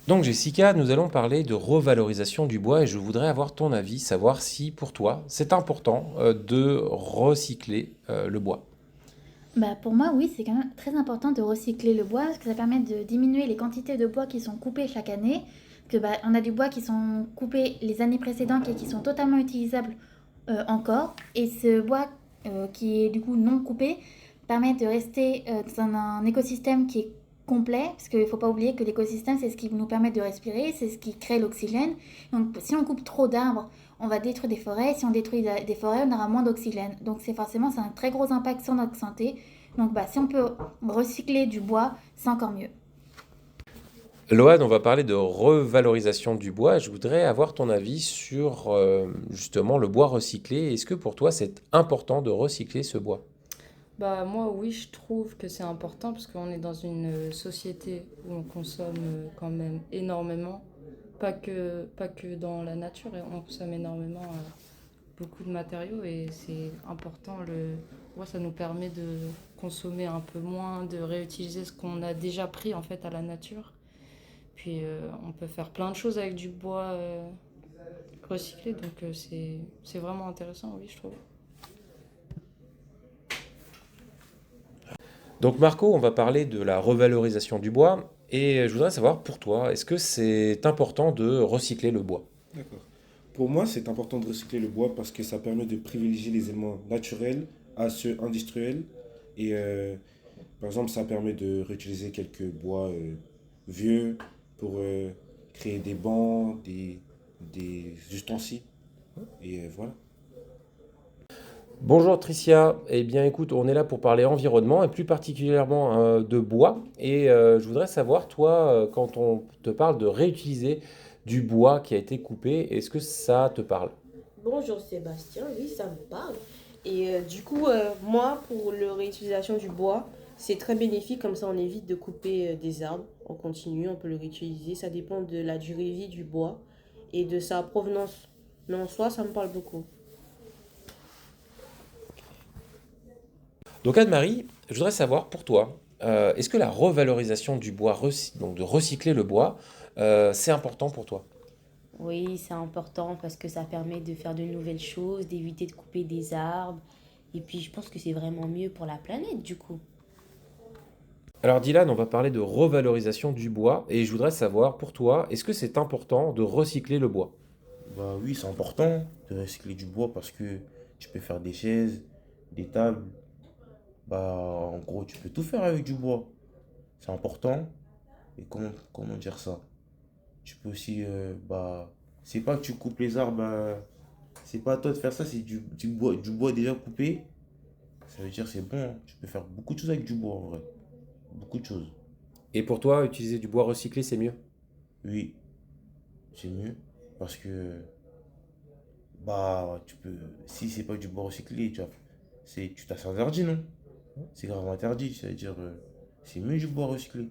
Donc Jessica, nous allons parler de revalorisation du bois et je voudrais avoir ton avis, savoir si pour toi c'est important de recycler le bois. Bah pour moi, oui, c'est quand même très important de recycler le bois parce que ça permet de diminuer les quantités de bois qui sont coupées chaque année. Que bah, on a du bois qui sont coupés les années précédentes et qui sont totalement utilisables encore. Et ce bois qui est du coup non coupé permet de rester dans un écosystème qui est complet, parce qu'il ne faut pas oublier que l'écosystème, c'est ce qui nous permet de respirer, c'est ce qui crée l'oxygène. Donc si on coupe trop d'arbres, on va détruire des forêts. Si on détruit des forêts, on aura moins d'oxygène. Donc c'est un très gros impact sur notre santé. Donc bah, si on peut recycler du bois, c'est encore mieux. Loane, on va parler de revalorisation du bois. Je voudrais avoir ton avis sur justement le bois recyclé. Est-ce que pour toi c'est important de recycler ce bois? Bah moi oui, je trouve que c'est important parce qu'on est dans une société où on consomme quand même énormément, pas que dans la nature, et on consomme énormément beaucoup de matériaux et c'est important. Moi, ça nous permet de consommer un peu moins, de réutiliser ce qu'on a déjà pris en fait à la nature. Puis on peut faire plein de choses avec du bois recyclé, donc c'est vraiment intéressant, oui, je trouve. Donc Marco, on va parler de la revalorisation du bois et je voudrais savoir pour toi, est-ce que c'est important de recycler le bois? D'accord. Pour moi, c'est important de recycler le bois parce que ça permet de privilégier les éléments naturels à ceux industriels. Et par exemple, ça permet de réutiliser quelques bois vieux pour créer des bancs, des ustensiles. Et voilà. Bonjour Tricia, eh bien écoute, on est là pour parler environnement et plus particulièrement de bois. Et je voudrais savoir, toi, quand on te parle de réutiliser du bois qui a été coupé, est-ce que ça te parle? Bonjour Sébastien, oui, ça me parle. Et moi, pour la réutilisation du bois, c'est très bénéfique, comme ça on évite de couper des arbres. On continue, on peut le réutiliser. Ça dépend de la durée de vie du bois et de sa provenance. Mais en soi, ça me parle beaucoup. Donc Anne-Marie, je voudrais savoir pour toi, est-ce que la revalorisation du bois, donc de recycler le bois, c'est important pour toi? Oui, c'est important parce que ça permet de faire de nouvelles choses, d'éviter de couper des arbres. Et puis, je pense que c'est vraiment mieux pour la planète, du coup. Alors Dylan, on va parler de revalorisation du bois et je voudrais savoir pour toi, est-ce que c'est important de recycler le bois? Bah oui, c'est important de recycler du bois parce que tu peux faire des chaises, des tables. Bah en gros, tu peux tout faire avec du bois. C'est important. Et comment dire ça? Tu peux aussi, c'est pas que tu coupes les arbres, c'est pas à toi de faire ça, c'est du bois déjà coupé. Ça veut dire c'est bon, hein. Tu peux faire beaucoup de choses avec du bois en vrai. Beaucoup de choses. Et pour toi, utiliser du bois recyclé, c'est mieux? Oui, c'est mieux. Parce que, si c'est pas du bois recyclé, tu t'as interdit, non? C'est grave interdit, ça veut dire, c'est mieux du bois recyclé.